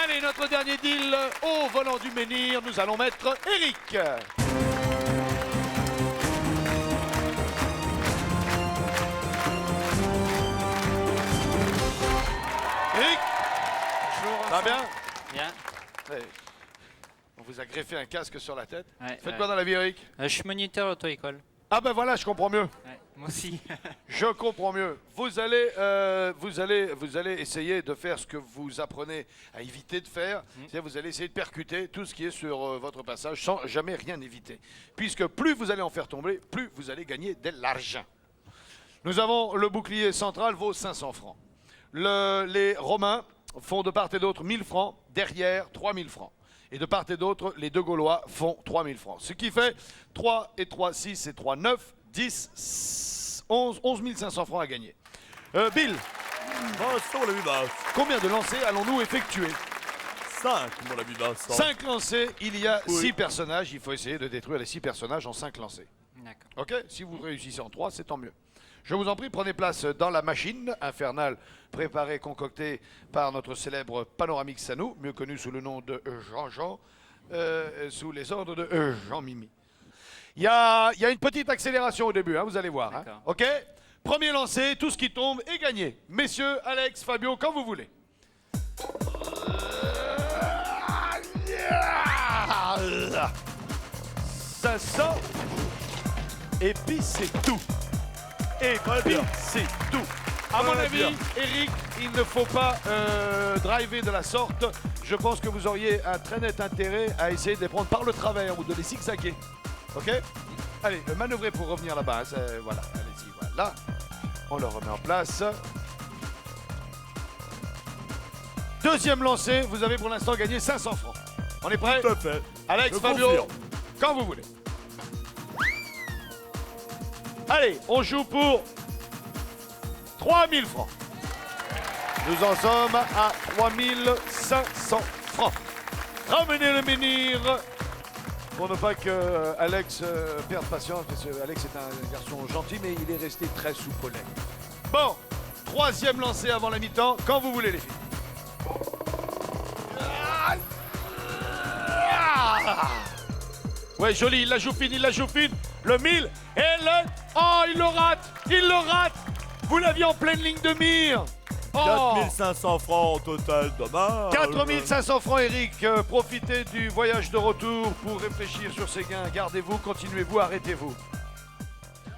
Allez, notre dernier deal au volant du menhir, nous allons mettre Eric. Eric, Bonjour. ça va bien? Bien. Ouais. On vous a greffé un casque sur la tête. Ouais, Faites quoi dans la vie, Eric? Je suis moniteur auto-école. Ah ben voilà, je comprends mieux. Ouais, moi aussi. Je comprends mieux. Vous allez essayer de faire ce que vous apprenez à éviter de faire. C'est-à-dire vous allez essayer de percuter tout ce qui est sur votre passage sans jamais rien éviter. Puisque plus vous allez en faire tomber, plus vous allez gagner de l'argent. Nous avons le bouclier central vaut 500 francs. Les Romains font de part et d'autre 1000 francs, derrière 3000 francs. Et de part et d'autre, les deux Gaulois font 3000 francs. Ce qui fait 3 et 3, 6 et 3, 9, 10, 11 500 francs à gagner. Bill, combien de lancers allons-nous effectuer? 5, mon ami Vincent. 5 lancers, il y a Oui. 6 personnages. Il faut essayer de détruire les 6 personnages en 5 lancers. D'accord. Ok? Si vous réussissez en 3, c'est tant mieux. Je vous en prie, prenez place dans la machine infernale préparée, concoctée par notre célèbre Panoramique Sanou, mieux connu sous le nom de Jean-Jean, sous les ordres de Jean-Mimi. Il y a une petite accélération au début, hein, vous allez voir. Hein. D'accord. Ok? Premier lancé, tout ce qui tombe est gagné. Messieurs, Alex, Fabio, quand vous voulez. Ça sort. Et puis c'est tout. Et puis c'est tout. À mon avis, Eric, il ne faut pas driver de la sorte. Je pense que vous auriez un très net intérêt à essayer de les prendre par le travers ou de les zigzaguer. Ok? Allez, manœuvrez pour revenir là-bas. Hein, voilà, allez-y, voilà. On le remet en place. Deuxième lancé, vous avez pour l'instant gagné 500 francs. On est prêt? Tout à fait. Alex, Je Fabio, confirme. quand vous voulez. Allez, on joue pour 3000 francs. Nous en sommes à 3500 francs. Ramenez le menhir pour ne pas que Alex perde patience, parce que Alex est un garçon gentil, mais il est resté très soupolé. Bon, troisième lancé avant la mi-temps, quand vous voulez les filles. Ouais, joli, il la joue fine, il la joue fine. Le 1000 et le... Oh, il le rate. Il le rate. Vous l'aviez en pleine ligne de mire. Oh. 4500 francs au total, dommage. 4500 francs, Eric. Profitez du voyage de retour pour réfléchir sur ces gains. Gardez-vous, continuez-vous, arrêtez-vous.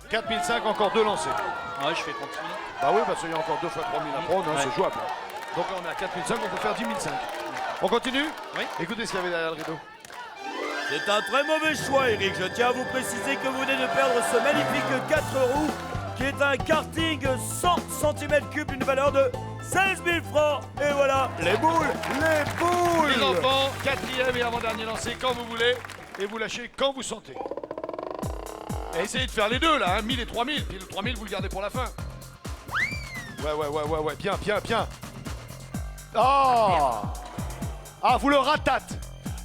4005, encore 2 lancés. Ouais, je vais continuer. Bah oui, parce qu'il y a encore 2 fois 3000 à prendre, hein, Ouais. c'est jouable. Donc là, on est à 4005, on peut faire 10005. On continue? Oui. Écoutez ce qu'il y avait derrière le rideau. C'est un très mauvais choix, Eric. Je tiens à vous préciser que vous venez de perdre ce magnifique 4 roues qui est un karting 100 cm3 d'une valeur de 16 000 francs. Et voilà, les boules, les boules. Les enfants, quatrième et avant-dernier lancé quand vous voulez. Et vous lâchez quand vous sentez. Et essayez de faire les deux là, hein, 1000 et 3000. Puis le 3000, vous le gardez pour la fin. Ouais. Bien. Oh! Ah, vous le ratate.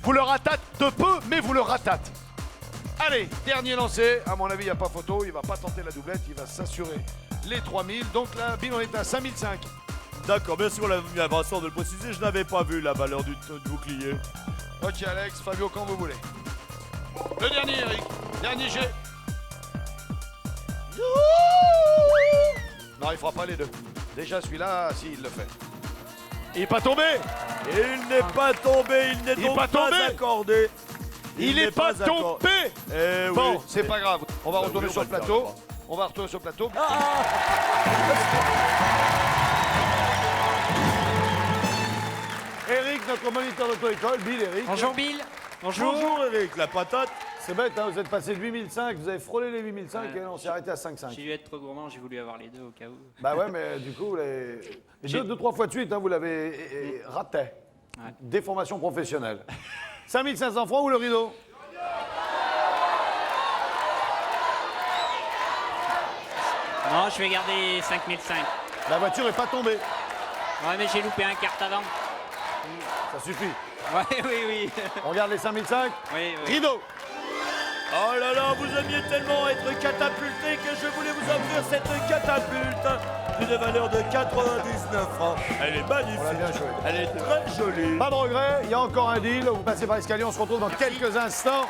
Vous le ratate de peu, mais vous le ratate. Allez, dernier lancé. À mon avis, il n'y a pas photo. Il va pas tenter la doublette. Il va s'assurer les 3000. Donc là, Bill, on est à 5005. D'accord, merci pour la Vincent de le préciser. Je n'avais pas vu la valeur du bouclier. Ok, Alex, Fabio, quand vous voulez. Le dernier, Eric. Dernier jet. Non, il fera pas les deux. Déjà, celui-là, si, il le fait. Il n'est pas tombé. Il n'est pas tombé, il n'est donc pas pas tombé. accordé. Il n'est pas accordé. tombé. Eh oui. Bon, c'est pas grave. On va Bah retourner oui, sur on le va le plateau. faire, On va retourner sur le plateau. Eric, notre moniteur d'auto-école. Bill, Eric. Bonjour Bill. Bonjour. Bonjour Eric, la patate. C'est bête, hein, vous êtes passé de 8005, vous avez frôlé les 8005 Ouais. et on s'est arrêté à 5,5. J'ai dû être trop gourmand, j'ai voulu avoir les deux au cas où. Bah ouais, mais du coup, deux, trois fois de suite, hein, vous l'avez raté. Ouais. Déformation professionnelle. 5500 francs ou le rideau? Non, je vais garder 5005. La voiture est pas tombée. Ouais, mais j'ai loupé un quart avant. Ça suffit. Ouais, oui. On regarde les 5005. Oui. Rideau. Oh là là, vous aimiez tellement être catapulté que je voulais vous offrir cette catapulte. d'une valeur de 99 francs. Elle est magnifique. On l'a bien joué. Elle est très jolie. Pas de regret, il y a encore un deal. Vous passez par l'escalier, on se retrouve dans quelques instants.